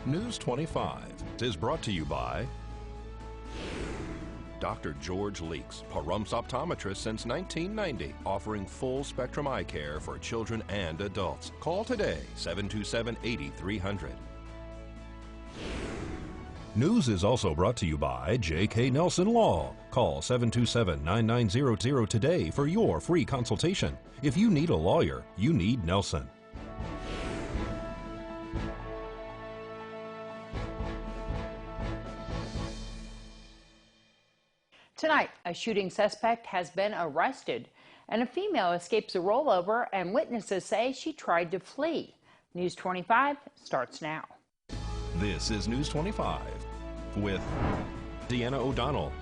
News 25 is brought to you by Dr. George Leeks, Pahrump's optometrist since 1990, offering full spectrum eye care for children and adults. Call today, 727-8300. News is also brought to you by J.K. Nelson Law. Call 727-9900 today for your free consultation. If you need a lawyer, you need Nelson. Tonight, a shooting suspect has been arrested, and a female escapes a rollover, and witnesses say she tried to flee. News 25 starts now. This is News 25 with Deanna O'Donnell.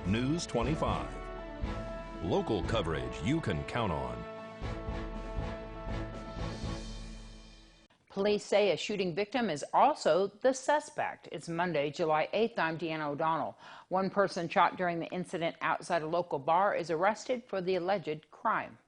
News 25. Local coverage you can count on. Police say a shooting victim is also the suspect. It's Monday, July 8th. I'm Deanna O'Donnell. One person shot during the incident outside a local bar is arrested for the alleged crime.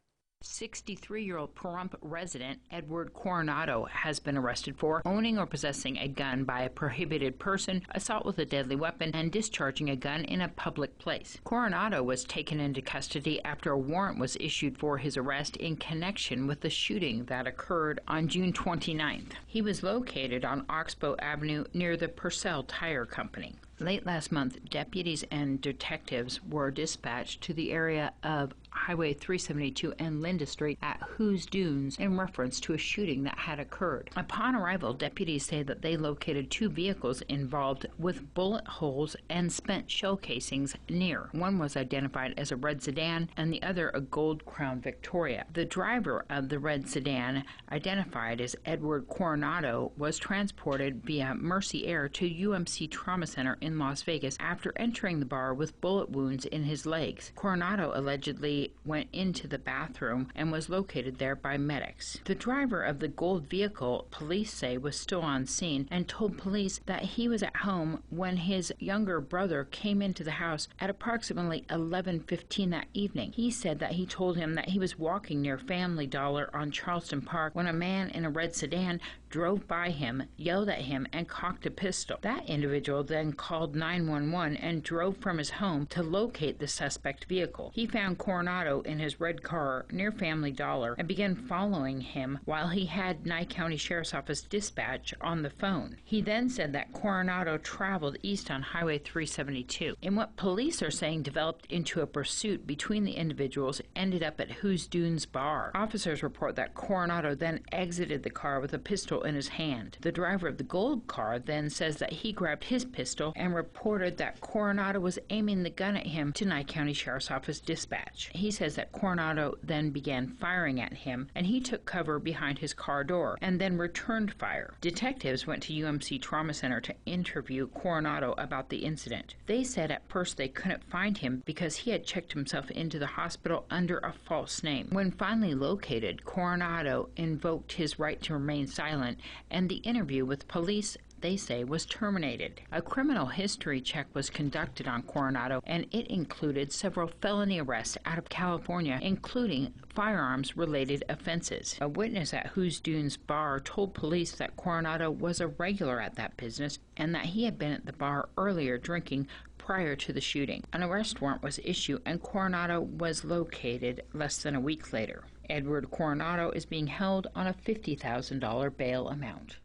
63-year-old Pahrump resident Edward Coronado has been arrested for owning or possessing a gun by a prohibited person, assault with a deadly weapon, and discharging a gun in a public place. Coronado was taken into custody after a warrant was issued for his arrest in connection with the shooting that occurred on June 29th. He was located on Oxbow Avenue near the Purcell Tire Company. Late last month, deputies and detectives were dispatched to the area of Highway 372 and Linda Street at Who's Dunes in reference to a shooting that had occurred. Upon arrival, deputies say that they located two vehicles involved with bullet holes and spent shell casings near. One was identified as a red sedan and the other a gold Crown Victoria. The driver of the red sedan, identified as Edward Coronado, was transported via Mercy Air to UMC Trauma Center in Las Vegas after entering the bar with bullet wounds in his legs. Coronado allegedly went into the bathroom and was located there by medics. The driver of the gold vehicle, police say, was still on scene and told police that he was at home when his younger brother came into the house at approximately 11:15 that evening. He said that he told him that he was walking near Family Dollar on Charleston Park when a man in a red sedan drove by him, yelled at him, and cocked a pistol. That individual then called 911 and drove from his home to locate the suspect vehicle. He found Coronado in his red car near Family Dollar and began following him while he had Nye County Sheriff's Office dispatch on the phone. He then said that Coronado traveled east on Highway 372. In what police are saying developed into a pursuit between the individuals, ended up at Who's Dunes bar. Officers report that Coronado then exited the car with a pistol in his hand. The driver of the gold car then says that he grabbed his pistol and reported that Coronado was aiming the gun at him to Nye County Sheriff's Office dispatch. He says that Coronado then began firing at him and he took cover behind his car door and then returned fire. Detectives went to UMC Trauma Center to interview Coronado about the incident. They said at first they couldn't find him because he had checked himself into the hospital under a false name. When finally located, Coronado invoked his right to remain silent, and the interview with police, they say, was terminated. A criminal history check was conducted on Coronado, and it included several felony arrests out of California, including firearms-related offenses. A witness at Who's Dunes bar told police that Coronado was a regular at that business and that he had been at the bar earlier drinking prior to the shooting. An arrest warrant was issued, and Coronado was located less than a week later. Edward Coronado is being held on a $50,000 bail amount.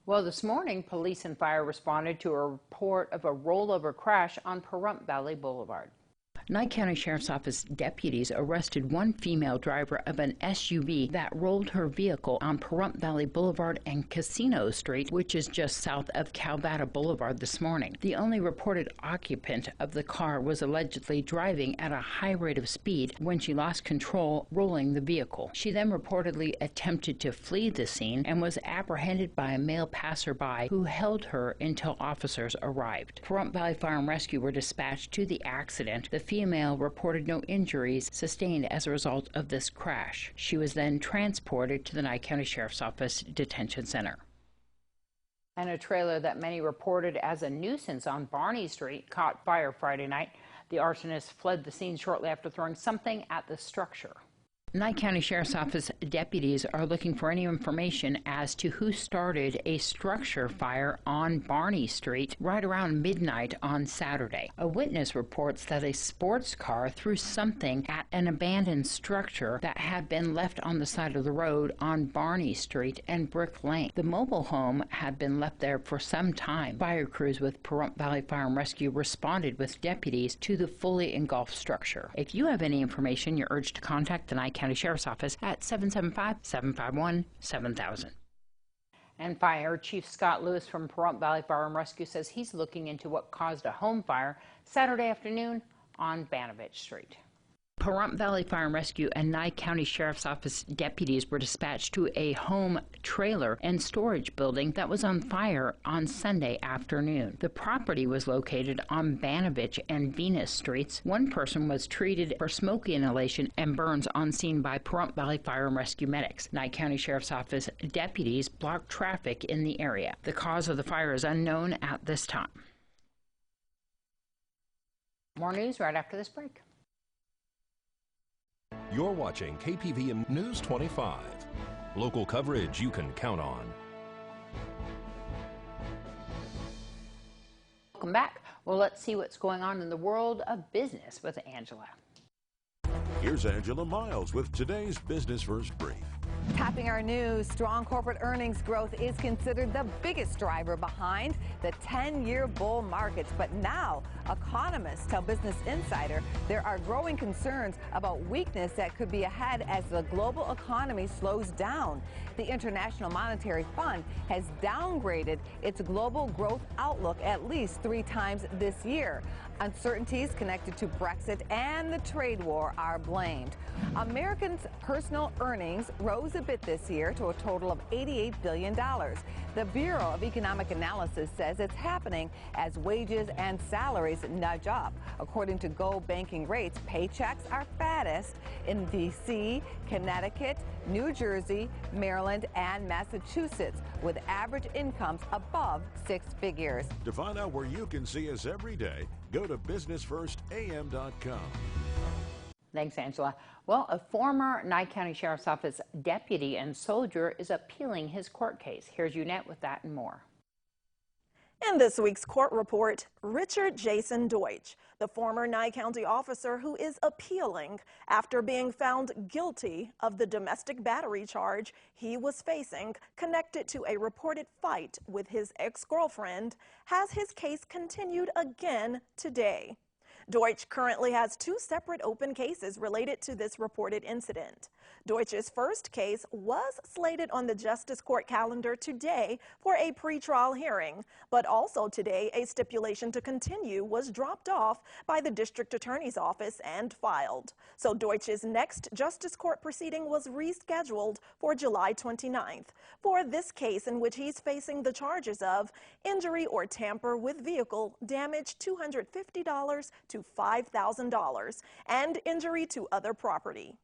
Well, this morning, police and fire responded to a report of a rollover crash on Pahrump Valley Boulevard. Nye County Sheriff's Office deputies arrested one female driver of an SUV that rolled her vehicle on Pahrump Valley Boulevard and Casino Street, which is just south of Calvada Boulevard this morning. The only reported occupant of the car was allegedly driving at a high rate of speed when she lost control, rolling the vehicle. She then reportedly attempted to flee the scene and was apprehended by a male passerby who held her until officers arrived. Pahrump Valley Fire and Rescue were dispatched to the accident. The female reported no injuries sustained as a result of this crash. She was then transported to the Nye County Sheriff's Office Detention Center. And a trailer that many reported as a nuisance on Barney Street caught fire Friday night. The arsonist fled the scene shortly after throwing something at the structure. Nye County Sheriff's Office deputies are looking for any information as to who started a structure fire on Barney Street right around midnight on Saturday. A witness reports that a sports car threw something at an abandoned structure that had been left on the side of the road on Barney Street and Brick Lane. The mobile home had been left there for some time. Fire crews with Pahrump Valley Fire and Rescue responded with deputies to the fully engulfed structure. If you have any information, you're urged to contact the Nye County Sheriff's Office at 775-751-7000. And Fire Chief Scott Lewis from Pahrump Valley Fire and Rescue says he's looking into what caused a home fire Saturday afternoon on Banovich Street. Pahrump Valley Fire and Rescue and Nye County Sheriff's Office deputies were dispatched to a home trailer and storage building that was on fire on Sunday afternoon. The property was located on Banovich and Venus Streets. One person was treated for smoke inhalation and burns on scene by Pahrump Valley Fire and Rescue medics. Nye County Sheriff's Office deputies blocked traffic in the area. The cause of the fire is unknown at this time. More news right after this break. You're watching KPVM News 25. Local coverage you can count on. Welcome back. Well, let's see what's going on in the world of business with Angela. Here's Angela Miles with today's Business First Brief. Topping our news, strong corporate earnings growth is considered the biggest driver behind the 10-year bull markets. But now, economists tell Business Insider there are growing concerns about weakness that could be ahead as the global economy slows down. The International Monetary Fund has downgraded its global growth outlook at least 3 times this year. Uncertainties connected to Brexit and the trade war are blamed. Americans' personal earnings rose a bit this year to a total of $88 billion. The Bureau of Economic Analysis says it's happening as wages and salaries nudge up. According to Go Banking Rates, paychecks are fattest in D.C., Connecticut, New Jersey, Maryland, and Massachusetts, with average incomes above 6 figures. To find out where you can see us every day, go to businessfirstam.com. Thanks, Angela. Well, a former Nye County Sheriff's Office deputy and soldier is appealing his court case. Here's Unette with that and more. In this week's court report, Richard Jason Deutsch, the former Nye County officer who is appealing after being found guilty of the domestic battery charge he was facing connected to a reported fight with his ex-girlfriend, has his case continued again today. Deutsch currently has 2 separate open cases related to this reported incident. Deutsch's first case was slated on the Justice Court calendar today for a pretrial hearing, but also today a stipulation to continue was dropped off by the District Attorney's Office and filed. So Deutsch's next Justice Court proceeding was rescheduled for July 29th for this case in which he's facing the charges of injury or tamper with vehicle, damage $250 to $5,000, and injury to other property.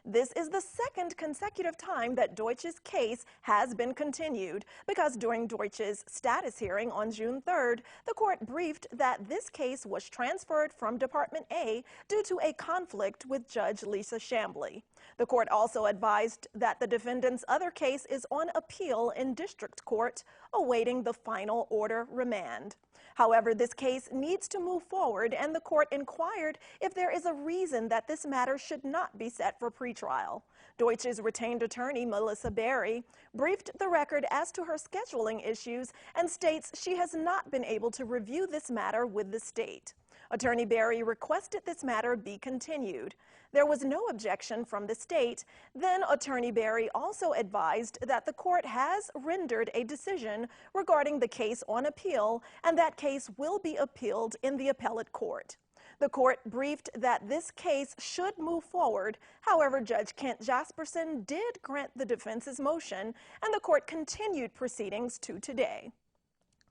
This is the second consecutive time that Deutsch's case has been continued because during Deutsch's status hearing on June 3rd, the court briefed that this case was transferred from Department A due to a conflict with Judge Lisa Chambly. The court also advised that the defendant's other case is on appeal in district court, awaiting the final order remand. However, this case needs to move forward, and the court inquired if there is a reason that this matter should not be set for pretrial. Deutsch's retained attorney, Melissa Berry, briefed the record as to her scheduling issues and states she has not been able to review this matter with the state. Attorney Berry requested this matter be continued. There was no objection from the state. Then Attorney Berry also advised that the court has rendered a decision regarding the case on appeal, and that case will be appealed in the appellate court. The court briefed that this case should move forward. However, Judge Kent Jasperson did grant the defense's motion, and the court continued proceedings to today.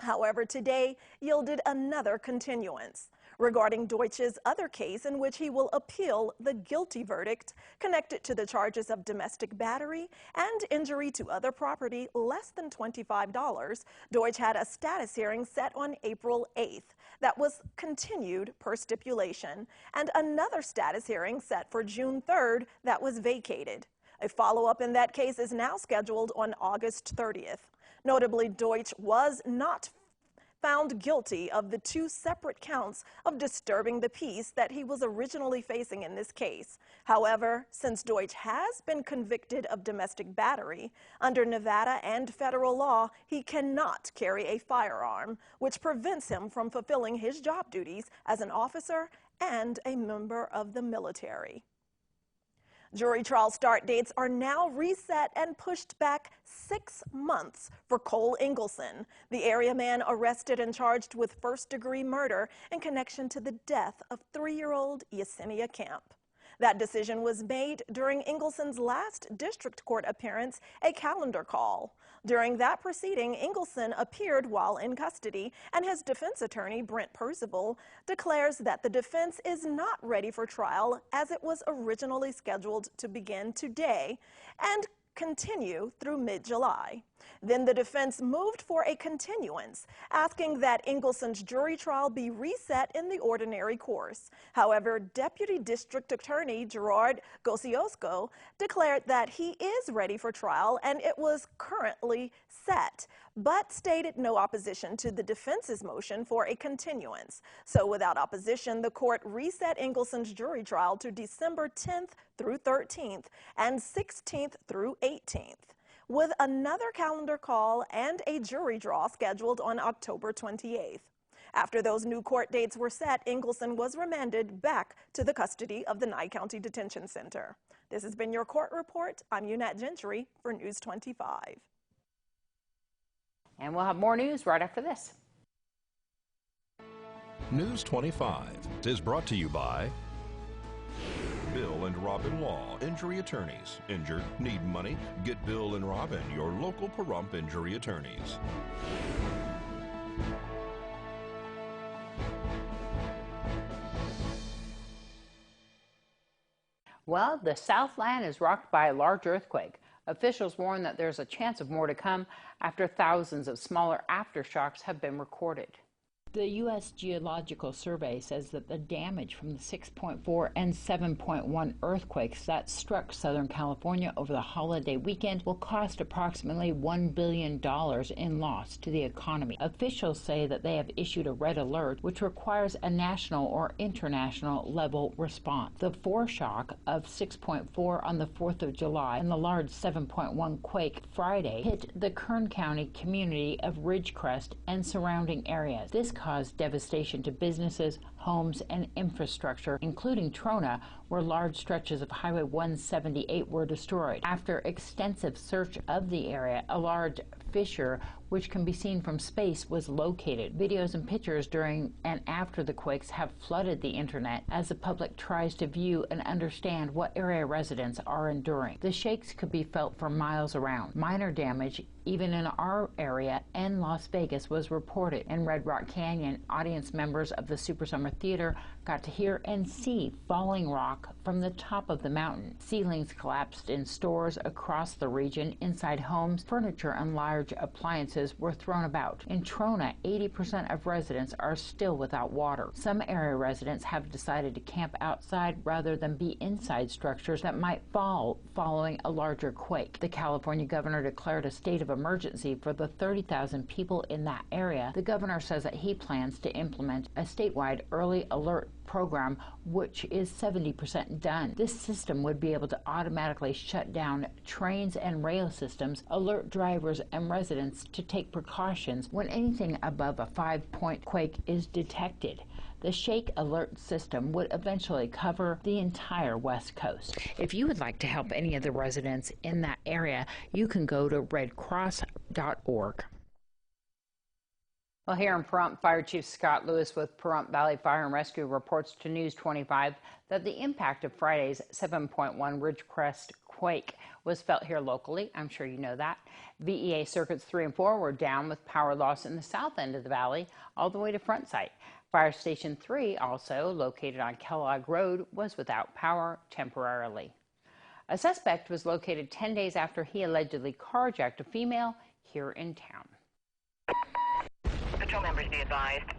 However, today yielded another continuance. regarding Deutsch's other case in which he will appeal the guilty verdict connected to the charges of domestic battery and injury to other property less than $25. Deutsch had a status hearing set on April 8th that was continued per stipulation, and another status hearing set for June 3rd that was vacated. A follow-up in that case is now scheduled on August 30th. Notably, Deutsch was not found guilty of the two separate counts of disturbing the peace that he was originally facing in this case. However, since Deutsch has been convicted of domestic battery, under Nevada and federal law, he cannot carry a firearm, which prevents him from fulfilling his job duties as an officer and a member of the military. Jury trial start dates are now reset and pushed back 6 months for Cole Engelson, the area man arrested and charged with first-degree murder in connection to the death of 3-year-old Yesenia Camp. That decision was made during Engelson's last district court appearance, a calendar call. During that proceeding, Engelson appeared while in custody, and his defense attorney, Brent Percival, declares that the defense is not ready for trial as it was originally scheduled to begin today and continue through mid-July. Then the defense moved for a continuance, asking that Engelson's jury trial be reset in the ordinary course. However, Deputy District Attorney Gerard Gosiosco declared that he is ready for trial and it was currently set, but stated no opposition to the defense's motion for a continuance. So without opposition, the court reset Engelson's jury trial to December 10th through 13th and 16th through 18th, with another calendar call and a jury draw scheduled on October 28th. After those new court dates were set, Engelson was remanded back to the custody of the Nye County Detention Center. This has been your court report. I'm Unat Gentry for News 25. And we'll have more news right after this. News 25 is brought to you by Bill and Robin Law, injury attorneys. Injured? Need money? Get Bill and Robin, your local Pahrump injury attorneys. Well, the Southland is rocked by a large earthquake. Officials warn that there's a chance of more to come after thousands of smaller aftershocks have been recorded. The U.S. Geological Survey says that the damage from the 6.4 and 7.1 earthquakes that struck Southern California over the holiday weekend will cost approximately $1 billion in loss to the economy. Officials say that they have issued a red alert, which requires a national or international level response. The foreshock of 6.4 on the 4th of July and the large 7.1 quake Friday hit the Kern County community of Ridgecrest and surrounding areas. This caused devastation to businesses, homes, and infrastructure, including Trona, where large stretches of Highway 178 were destroyed. After extensive search of the area, a large fissure, which can be seen from space, was located. Videos and pictures during and after the quakes have flooded the internet as the public tries to view and understand what area residents are enduring. The shakes could be felt for miles around. Minor damage, even in our area and Las Vegas, was reported. In Red Rock Canyon, audience members of the Super Summer Theater got to hear and see falling rock from the top of the mountain. Ceilings collapsed in stores across the region. Inside homes, furniture and large appliances were thrown about. In Trona, 80% of residents are still without water. Some area residents have decided to camp outside rather than be inside structures that might fall following a larger quake. The California governor declared a state of emergency for the 30,000 people in that area. The governor says that he plans to implement a statewide early alert program, which is 70% done. This system would be able to automatically shut down trains and rail systems, alert drivers and residents to take precautions when anything above a 5-point quake is detected. The Shake Alert system would eventually cover the entire West Coast. If you would like to help any of the residents in that area, you can go to redcross.org. Well, here in Pahrump, Fire Chief Scott Lewis with Pahrump Valley Fire and Rescue reports to News 25 that the impact of Friday's 7.1 Ridgecrest quake was felt here locally. I'm sure you know that. VEA circuits 3 and 4 were down with power loss in the south end of the valley all the way to Front Site. Fire Station 3, also located on Kellogg Road, was without power temporarily. A suspect was located 10 days after he allegedly carjacked a female here in town. Patrol members be advised.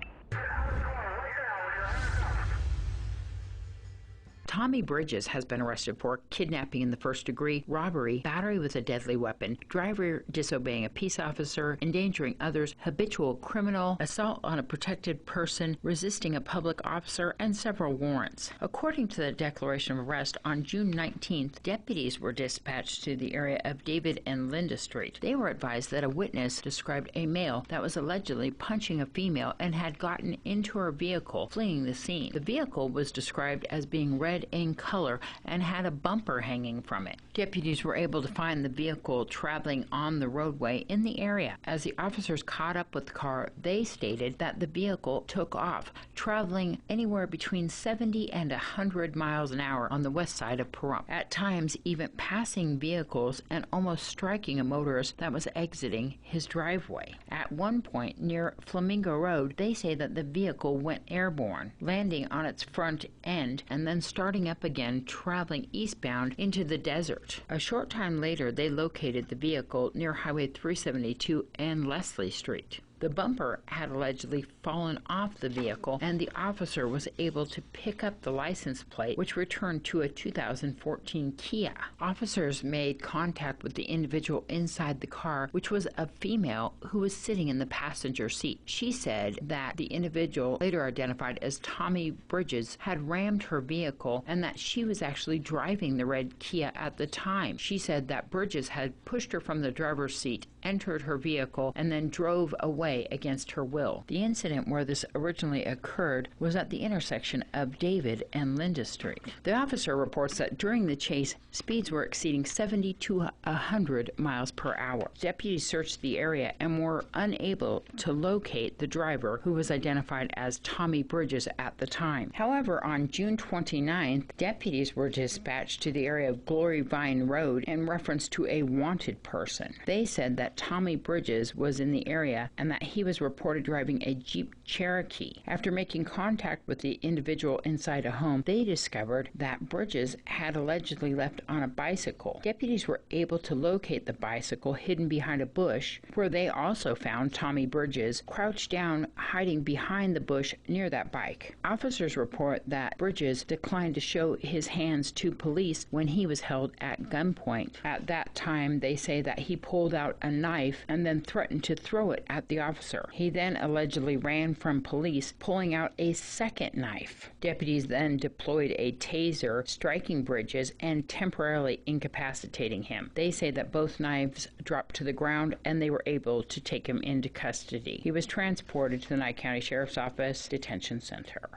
Tommy Bridges has been arrested for kidnapping in the first degree, robbery, battery with a deadly weapon, driver disobeying a peace officer, endangering others, habitual criminal, assault on a protected person, resisting a public officer, and several warrants. According to the declaration of arrest, on June 19th, deputies were dispatched to the area of David and Linda Street. They were advised that a witness described a male that was allegedly punching a female and had gotten into her vehicle, fleeing the scene. The vehicle was described as being red in color and had a bumper hanging from it. Deputies were able to find the vehicle traveling on the roadway in the area. As the officers caught up with the car, they stated that the vehicle took off, traveling anywhere between 70 and 100 miles an hour on the west side of Pahrump, at times even passing vehicles and almost striking a motorist that was exiting his driveway. At one point near Flamingo Road, they say that the vehicle went airborne, landing on its front end and then starting up again, traveling eastbound into the desert. A short time later, they located the vehicle near Highway 372 and Leslie Street. The bumper had allegedly fallen off the vehicle, and the officer was able to pick up the license plate, which returned to a 2014 Kia. Officers made contact with the individual inside the car, which was a female who was sitting in the passenger seat. She said that the individual, later identified as Tommy Bridges, had rammed her vehicle and that she was actually driving the red Kia at the time. She said that Bridges had pushed her from the driver's seat, entered her vehicle, and then drove away against her will. The incident where this originally occurred was at the intersection of David and Linda Street. The officer reports that during the chase, speeds were exceeding 70 to 100 miles per hour. Deputies searched the area and were unable to locate the driver, who was identified as Tommy Bridges at the time. However, on June 29th, deputies were dispatched to the area of Glory Vine Road in reference to a wanted person. They said that Tommy Bridges was in the area and that he was reported driving a Jeep Cherokee. After making contact with the individual inside a home, they discovered that Bridges had allegedly left on a bicycle. Deputies were able to locate the bicycle hidden behind a bush, where they also found Tommy Bridges crouched down, hiding behind the bush near that bike. Officers report that Bridges declined to show his hands to police when he was held at gunpoint. At that time, they say that he pulled out a knife and then threatened to throw it at the officer. He then allegedly ran from police, pulling out a second knife. Deputies then deployed a taser, striking Bridges and temporarily incapacitating him. They say that both knives dropped to the ground and they were able to take him into custody. He was transported to the Nye County Sheriff's Office Detention Center.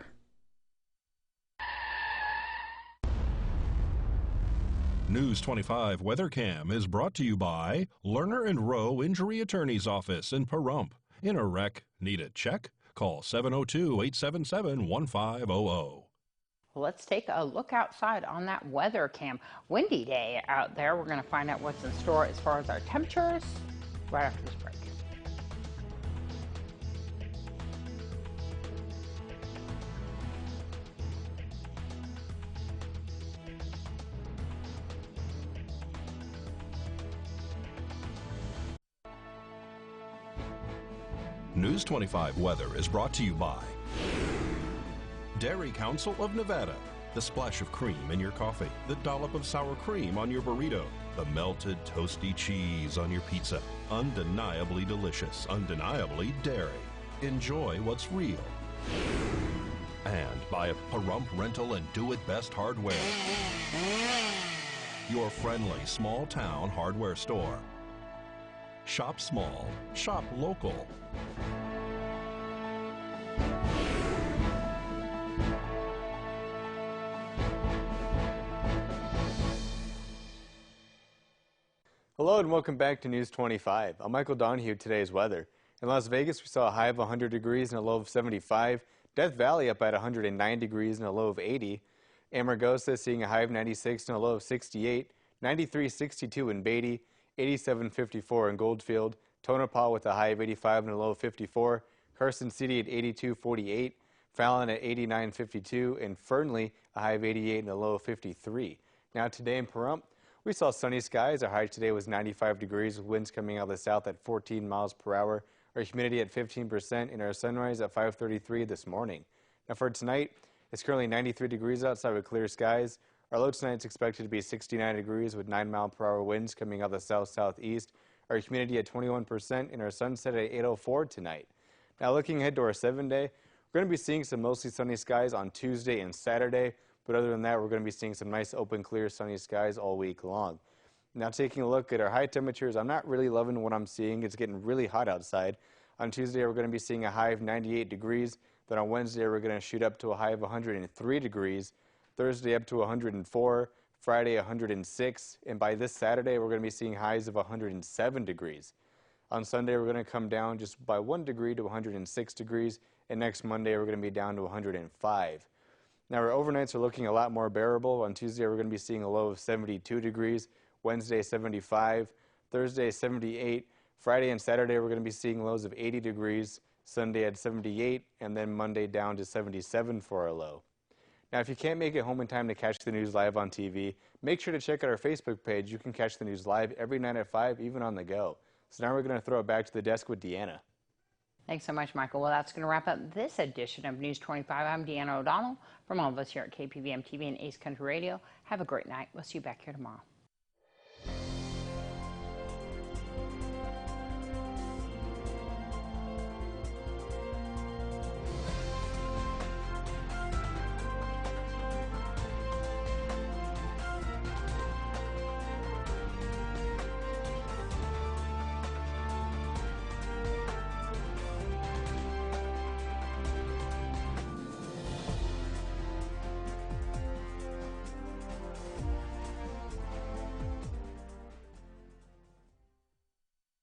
News 25 Weather Cam is brought to you by Lerner and Rowe Injury Attorney's Office in Pahrump. In a wreck, need a check? Call 702-877-1500. Let's take a look outside on that weather cam. Windy day out there. We're going to find out what's in store as far as our temperatures right after this break. News 25 Weather is brought to you by Dairy Council of Nevada. The splash of cream in your coffee, the dollop of sour cream on your burrito, the melted toasty cheese on your pizza. Undeniably delicious, undeniably dairy. Enjoy what's real. And by Pahrump Rental and Do It Best Hardware. Your friendly small town hardware store. Shop small, shop local. Hello and welcome back to News 25. I'm Michael Donahue. Today's weather. In Las Vegas, we saw a high of 100 degrees and a low of 75. Death Valley up at 109 degrees and a low of 80. Amargosa seeing a high of 96 and a low of 68. 93.62 in Beatty. 87.54 in Goldfield. Tonopah with a high of 85 and a low of 54. Carson City at 82.48. Fallon at 89.52, and Fernley a high of 88 and a low of 53. Now today in Pahrump, we saw sunny skies. Our high today was 95 degrees with winds coming out of the south at 14 miles per hour. Our humidity at 15% and our sunrise at 5:33 this morning. Now for tonight, it's currently 93 degrees outside with clear skies. Our low tonight is expected to be 69 degrees with 9-mile-per-hour winds coming out of the south-southeast. Our humidity at 21% and our sunset at 8:04 tonight. Now looking ahead to our 7-day, we're going to be seeing some mostly sunny skies on Tuesday and Saturday, but other than that, we're going to be seeing some nice open, clear, sunny skies all week long. Now taking a look at our high temperatures, I'm not really loving what I'm seeing. It's getting really hot outside. On Tuesday, we're going to be seeing a high of 98 degrees. Then on Wednesday, we're going to shoot up to a high of 103 degrees. Thursday up to 104, Friday 106, and by this Saturday, we're going to be seeing highs of 107 degrees. On Sunday, we're going to come down just by 1 degree to 106 degrees, and next Monday, we're going to be down to 105. Now, our overnights are looking a lot more bearable. On Tuesday, we're going to be seeing a low of 72 degrees, Wednesday 75, Thursday 78, Friday and Saturday, we're going to be seeing lows of 80 degrees, Sunday at 78, and then Monday down to 77 for our low. Now, if you can't make it home in time to catch the news live on TV, make sure to check out our Facebook page. You can catch the news live every night at 5, even on the go. So now we're going to throw it back to the desk with Deanna. Thanks so much, Michael. Well, that's going to wrap up this edition of News 25. I'm Deanna O'Donnell. From all of us here at KPVM TV and Ace Country Radio, have a great night. We'll see you back here tomorrow.